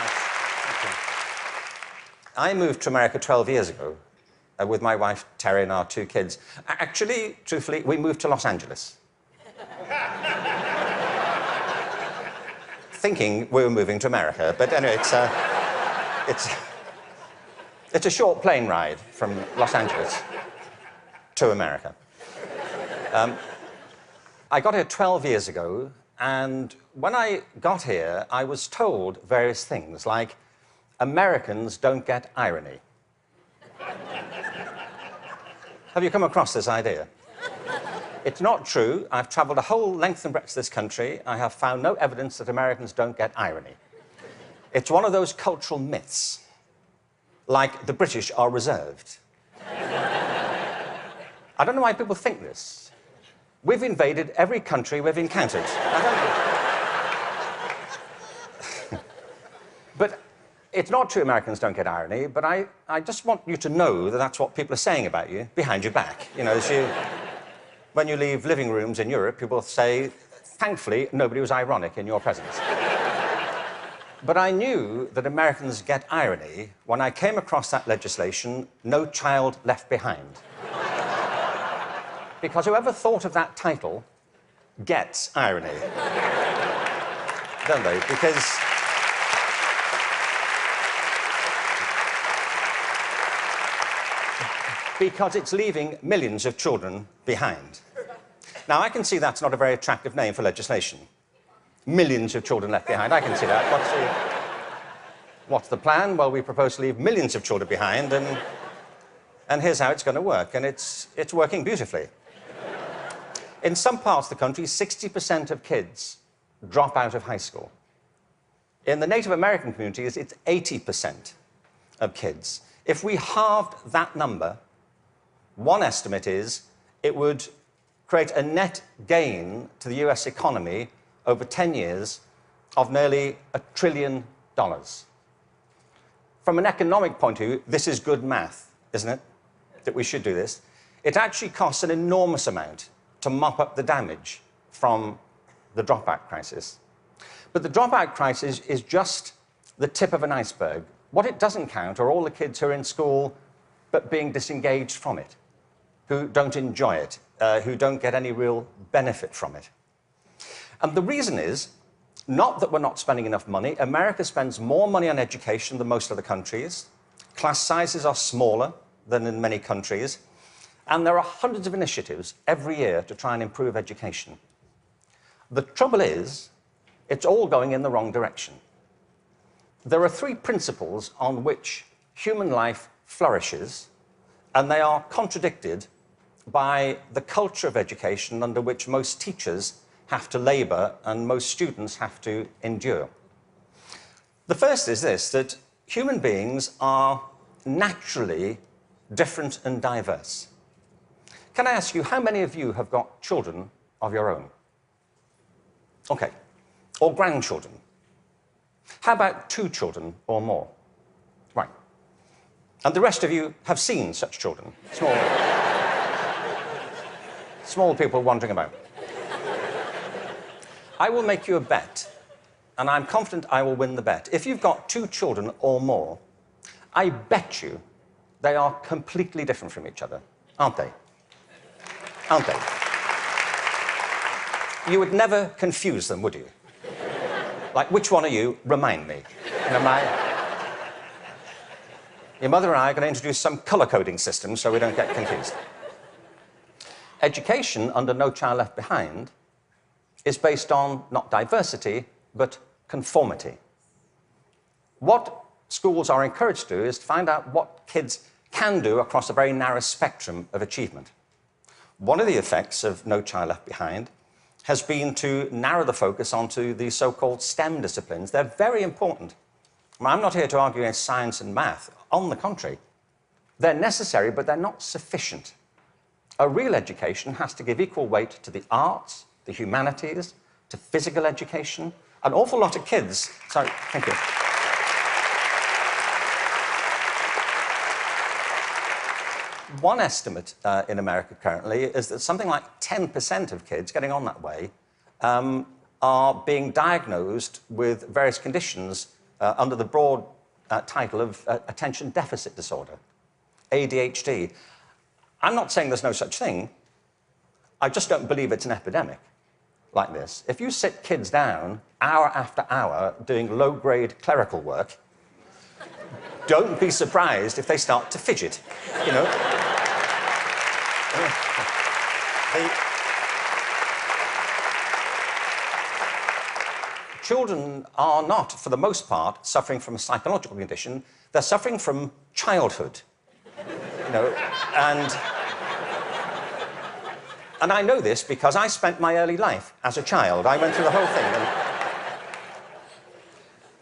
much. Thank you. I moved to America 12 years ago with my wife, Terry, and our 2 kids. Actually, truthfully, we moved to Los Angeles. Thinking we were moving to America, but anyway, it's a short plane ride from Los Angeles to America. I got here 12 years ago, and when I got here, I was told various things, like, Americans don't get irony. Have you come across this idea? It's not true. I've traveled a whole length and breadth of this country. I have found no evidence that Americans don't get irony. It's one of those cultural myths, like the British are reserved. I don't know why people think this. We've invaded every country we've encountered. I don't know. But it's not true Americans don't get irony, but I just want you to know that that's what people are saying about you behind your back. You know, when you leave living rooms in Europe, people say, thankfully, nobody was ironic in your presence. But I knew that Americans get irony when I came across that legislation, No Child Left Behind. Because whoever thought of that title gets irony. Don't they? Because it's leaving millions of children behind. Now, I can see that's not a very attractive name for legislation. Millions of children left behind. I can see that. What's the plan? Well, we propose to leave millions of children behind, and here's how it's going to work. And it's working beautifully. In some parts of the country, 60% of kids drop out of high school. In the Native American communities, it's 80% of kids. If we halved that number, one estimate is it would create a net gain to the US economy over 10 years of nearly $1 trillion. From an economic point of view, this is good math, isn't it? That we should do this. It actually costs an enormous amount to mop up the damage from the dropout crisis. But the dropout crisis is just the tip of an iceberg. What it doesn't count are all the kids who are in school but being disengaged from it, who don't enjoy it, who don't get any real benefit from it. And the reason is not that we're not spending enough money. America spends more money on education than most other countries. Class sizes are smaller than in many countries. And there are hundreds of initiatives every year to try and improve education. The trouble is, it's all going in the wrong direction. There are 3 principles on which human life flourishes, and they are contradicted by the culture of education under which most teachers have to labour and most students have to endure. The first is this, that human beings are naturally different and diverse. Can I ask you, how many of you have got children of your own? OK. Or grandchildren? How about 2 children or more? Right. And the rest of you have seen such children? Small people wandering about. I will make you a bet, and I'm confident I will win the bet. If you've got 2 children or more, I bet you they are completely different from each other, aren't they? Aren't they? You would never confuse them, would you? Like, which one are you? Remind me. You know, your mother and I are going to introduce some colour-coding system so we don't get confused. Education under No Child Left Behind is based on not diversity, but conformity. What schools are encouraged to do is to find out what kids can do across a very narrow spectrum of achievement. One of the effects of No Child Left Behind has been to narrow the focus onto the so-called STEM disciplines. They're very important. I'm not here to argue against science and math. On the contrary, they're necessary, but they're not sufficient. A real education has to give equal weight to the arts, the humanities, to physical education. An awful lot of kids... Sorry, thank you. One estimate in America currently is that something like 10% of kids getting on that way are being diagnosed with various conditions under the broad title of attention deficit disorder, ADHD. I'm not saying there's no such thing. I just don't believe it's an epidemic like this. If you sit kids down hour after hour doing low-grade clerical work, don't be surprised if they start to fidget, you know. Children are not, for the most part, suffering from a psychological condition. They're suffering from childhood, you know, and I know this because I spent my early life as a child. I went through the whole thing. And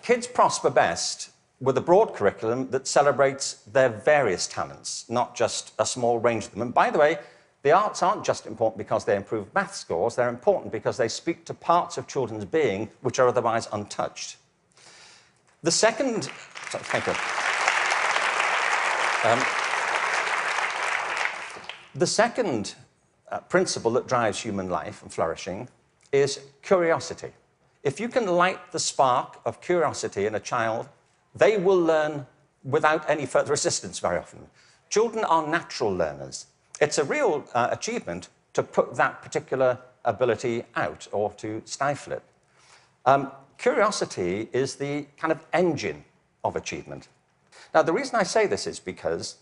kids prosper best with a broad curriculum that celebrates their various talents, not just a small range of them. And by the way, the arts aren't just important because they improve math scores, they're important because they speak to parts of children's being which are otherwise untouched. The second... Sorry, thank you. The second principle that drives human life and flourishing is curiosity. If you can light the spark of curiosity in a child, they will learn without any further assistance very often. Children are natural learners. It's a real achievement to put that particular ability out or to stifle it. Curiosity is the kind of engine of achievement. Now, the reason I say this is because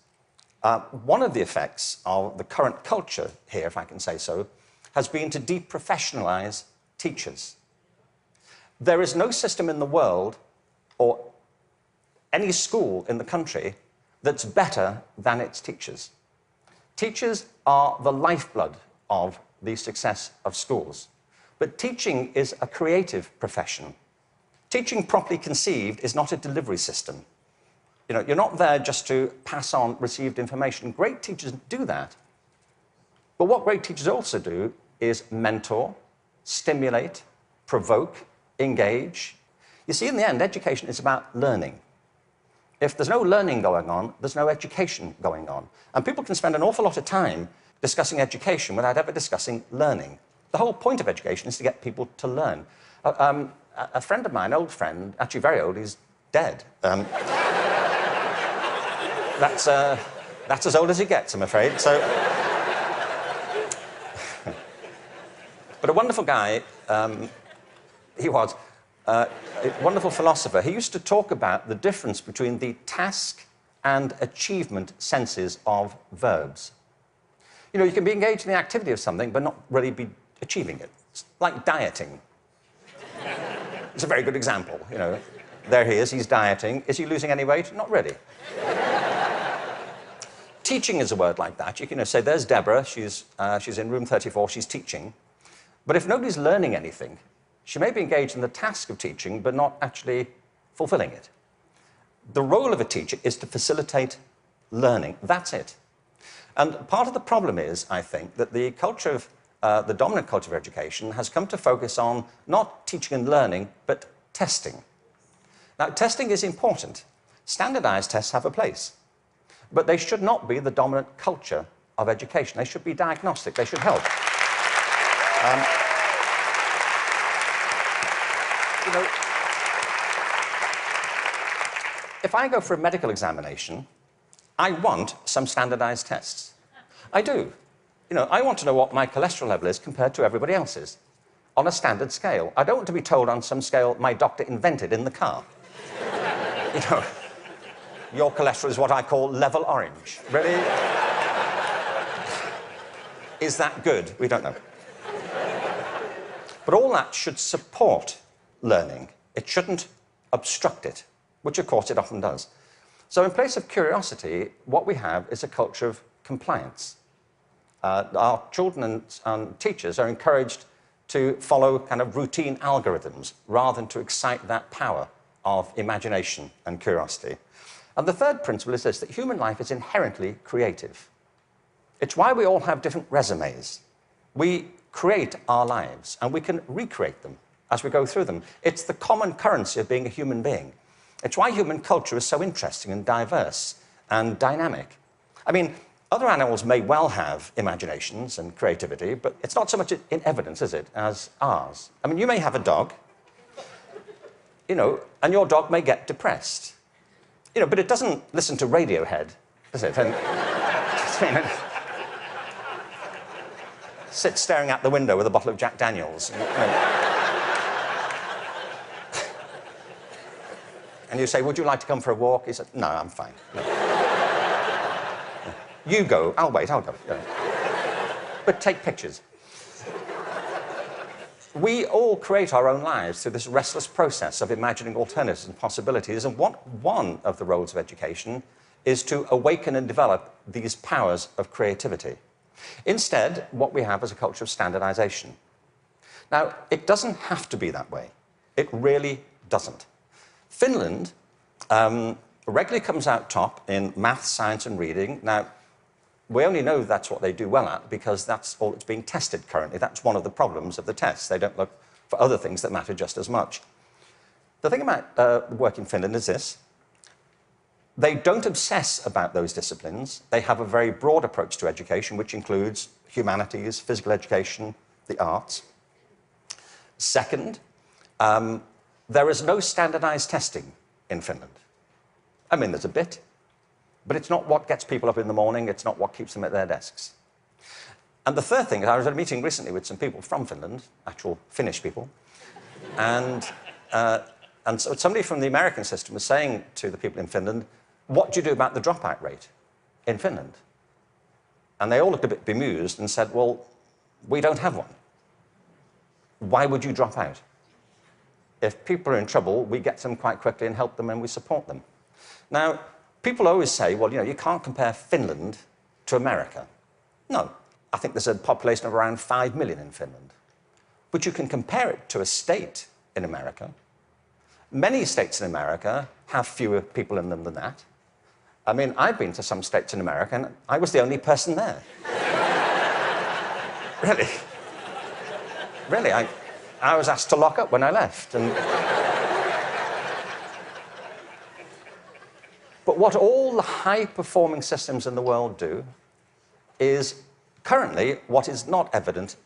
one of the effects of the current culture here, if I can say so, has been to deprofessionalize teachers. There is no system in the world or any school in the country that's better than its teachers. Teachers are the lifeblood of the success of schools. But teaching is a creative profession. Teaching properly conceived is not a delivery system. You know, you're not there just to pass on received information. Great teachers do that. But what great teachers also do is mentor, stimulate, provoke, engage. You see, in the end, education is about learning. If there's no learning going on, there's no education going on. And people can spend an awful lot of time discussing education without ever discussing learning. The whole point of education is to get people to learn. A friend of mine, old friend, actually very old, he's dead. That's as old as it gets, I'm afraid. So, but a wonderful guy, he was. A wonderful philosopher. He used to talk about the difference between the task and achievement senses of verbs. You know, you can be engaged in the activity of something, but not really be achieving it. It's like dieting. It's a very good example, you know. There he is, he's dieting. Is he losing any weight? Not really. Teaching is a word like that. You can say, there's Deborah, she's in room 34, she's teaching. But if nobody's learning anything, she may be engaged in the task of teaching, but not actually fulfilling it. The role of a teacher is to facilitate learning. That's it. And part of the problem is, I think, that the culture of, the dominant culture of education has come to focus on not teaching and learning, but testing. Now, testing is important. Standardized tests have a place. But they should not be the dominant culture of education. They should be diagnostic. They should help. You know, if I go for a medical examination, I want some standardized tests. I do. You know, I want to know what my cholesterol level is compared to everybody else's on a standard scale. I don't want to be told on some scale my doctor invented in the car. You know, your cholesterol is what I call level orange. Really? Is that good? We don't know. But all that should support learning. It shouldn't obstruct it, which of course it often does. So in place of curiosity, what we have is a culture of compliance. Our children and teachers are encouraged to follow kind of routine algorithms rather than to excite that power of imagination and curiosity. And the third principle is this, that human life is inherently creative. It's why we all have different resumes. We create our lives, and we can recreate them as we go through them. It's the common currency of being a human being. It's why human culture is so interesting and diverse and dynamic. I mean, other animals may well have imaginations and creativity, but it's not so much in evidence, is it, as ours. I mean, you may have a dog, you know, and your dog may get depressed. You know, but it doesn't listen to Radiohead, does it? And, sit staring out the window with a bottle of Jack Daniels. And you say, would you like to come for a walk? He said, no, I'm fine. No. You go. I'll wait, I'll go. Yeah. But take pictures. We all create our own lives through this restless process of imagining alternatives and possibilities, and one of the roles of education is to awaken and develop these powers of creativity. Instead, what we have is a culture of standardization. Now, it doesn't have to be that way. It really doesn't. Finland regularly comes out top in math, science, and reading. Now, we only know that's what they do well at because that's all that's being tested currently. That's one of the problems of the tests. They don't look for other things that matter just as much. The thing about work in Finland is this. They don't obsess about those disciplines. They have a very broad approach to education, which includes humanities, physical education, the arts. Second, there is no standardized testing in Finland. I mean, there's a bit, but it's not what gets people up in the morning. It's not what keeps them at their desks. And the third thing is, I was at a meeting recently with some people from Finland, actual Finnish people, and so somebody from the American system was saying to the people in Finland, what do you do about the dropout rate in Finland? And they all looked a bit bemused and said, well, we don't have one. Why would you drop out? If people are in trouble, we get them quite quickly and help them and we support them. Now, people always say, well, you know, you can't compare Finland to America. No, I think there's a population of around 5 million in Finland. But you can compare it to a state in America. Many states in America have fewer people in them than that. I mean, I've been to some states in America, and I was the only person there. Really. Really, I was asked to lock up when I left. But what all the high-performing systems in the world do is currently what is not evident,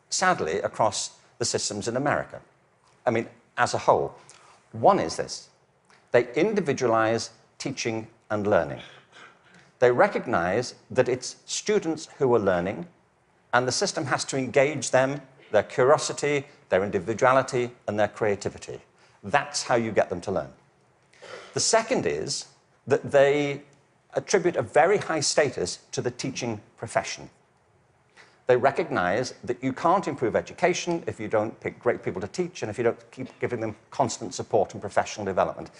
sadly, across the systems in America. I mean, as a whole. One is this. They individualize teaching and learning. They recognize that it's students who are learning, and the system has to engage them, their curiosity, their individuality, and their creativity. That's how you get them to learn. The second is that they attribute a very high status to the teaching profession. They recognize that you can't improve education if you don't pick great people to teach and if you don't keep giving them constant support and professional development.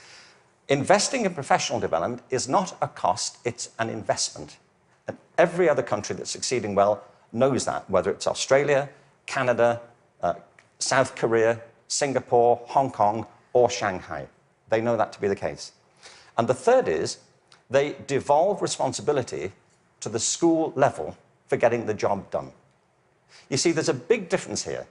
Investing in professional development is not a cost, it's an investment. And every other country that's succeeding well knows that, whether it's Australia, Canada, South Korea, Singapore, Hong Kong, or Shanghai. They know that to be the case. And the third is they devolve responsibility to the school level for getting the job done. You see, there's a big difference here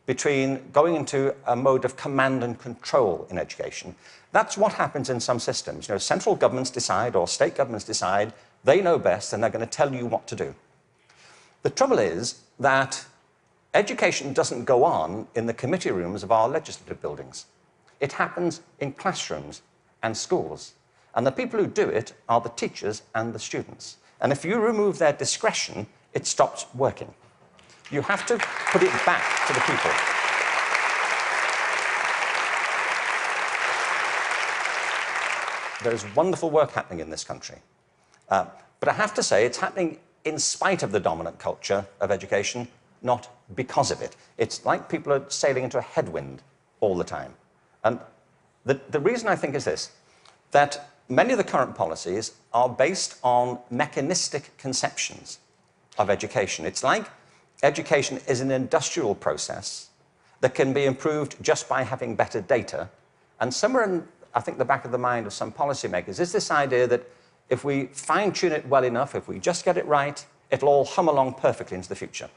between going into a mode of command and control in education. That's what happens in some systems. You know, central governments decide or state governments decide, they know best and they're going to tell you what to do. The trouble is that education doesn't go on in the committee rooms of our legislative buildings. It happens in classrooms and schools. And the people who do it are the teachers and the students. And if you remove their discretion, it stops working. You have to put it back to the people. There's wonderful work happening in this country. But I have to say, it's happening in spite of the dominant culture of education, not because of it. It's like people are sailing into a headwind all the time. And the reason I think is this, that many of the current policies are based on mechanistic conceptions of education. It's like education is an industrial process that can be improved just by having better data. And somewhere in, I think, the back of the mind of some policymakers is this idea that if we fine-tune it well enough, if we just get it right, it'll all hum along perfectly into the future.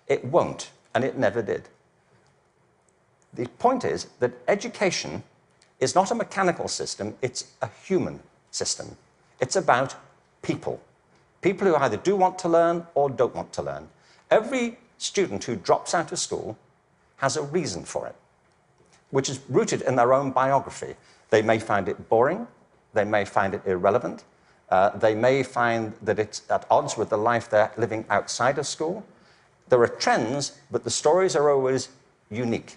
It won't, and it never did. The point is that education is not a mechanical system, it's a human system. It's about people. People who either do want to learn or don't want to learn. Every student who drops out of school has a reason for it. which is rooted in their own biography. They may find it boring, they may find it irrelevant, they may find that it's at odds with the life they're living outside of school. There are trends, but the stories are always unique.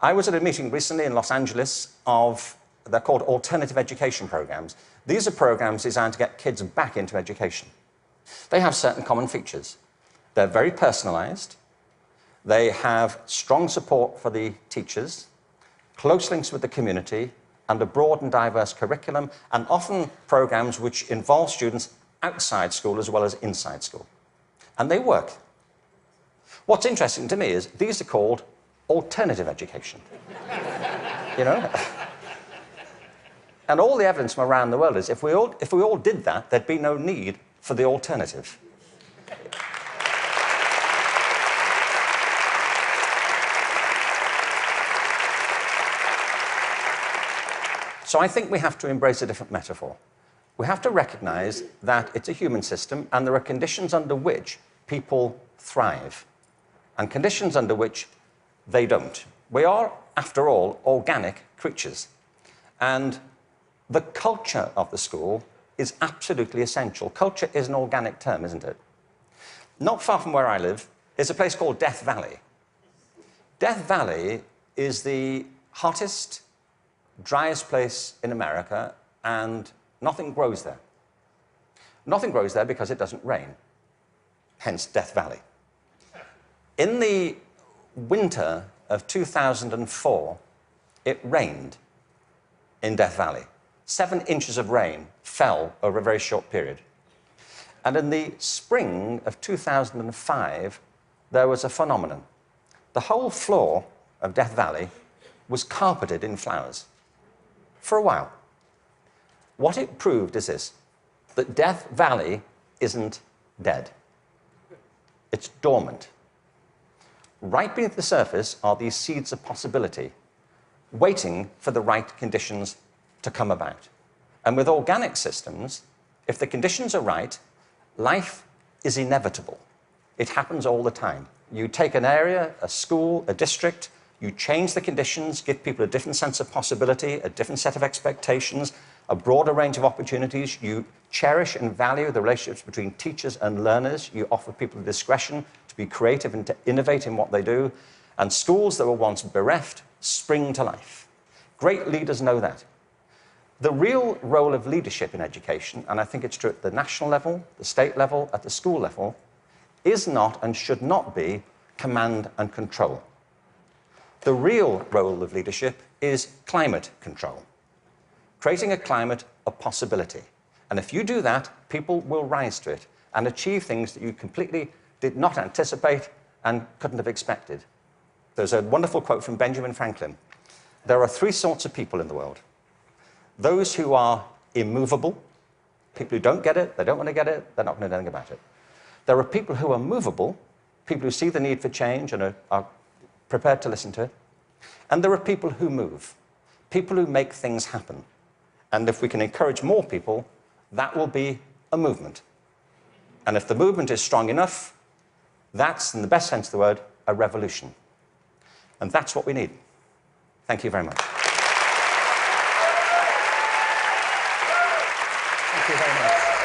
I was at a meeting recently in Los Angeles they're called alternative education programs. These are programs designed to get kids back into education. They have certain common features. They're very personalized. They have strong support for the teachers, close links with the community, and a broad and diverse curriculum, and often programs which involve students outside school as well as inside school. And they work. What's interesting to me is these are called alternative education. You know? And all the evidence from around the world is if we all did that, there'd be no need for the alternative. So I think we have to embrace a different metaphor. We have to recognize that it's a human system and there are conditions under which people thrive and conditions under which they don't. We are, after all, organic creatures. And the culture of the school is absolutely essential. Culture is an organic term, isn't it? Not far from where I live is a place called Death Valley. Death Valley is the hottest, driest place in America, and nothing grows there. Nothing grows there because it doesn't rain, hence Death Valley. In the winter of 2004, it rained in Death Valley. 7 inches of rain fell over a very short period. And in the spring of 2005, there was a phenomenon. The whole floor of Death Valley was carpeted in flowers for a while. What it proved is this, that Death Valley isn't dead. It's dormant. Right beneath the surface are these seeds of possibility, waiting for the right conditions to come about. And with organic systems, if the conditions are right, life is inevitable. It happens all the time. You take an area, a school, a district, you change the conditions, give people a different sense of possibility, a different set of expectations, a broader range of opportunities. You cherish and value the relationships between teachers and learners. You offer people discretion to be creative and to innovate in what they do. And schools that were once bereft spring to life. Great leaders know that. The real role of leadership in education, and I think it's true at the national level, the state level, at the school level, is not and should not be command and control. The real role of leadership is climate control, creating a climate of possibility. And if you do that, people will rise to it and achieve things that you completely did not anticipate and couldn't have expected. There's a wonderful quote from Benjamin Franklin. There are 3 sorts of people in the world. Those who are immovable, people who don't get it, they don't want to get it, they're not going to do anything about it. There are people who are movable, people who see the need for change and are prepared to listen to it. And there are people who move, people who make things happen. And if we can encourage more people, that will be a movement. And if the movement is strong enough, that's, in the best sense of the word, a revolution. And that's what we need. Thank you very much. Thank you very much.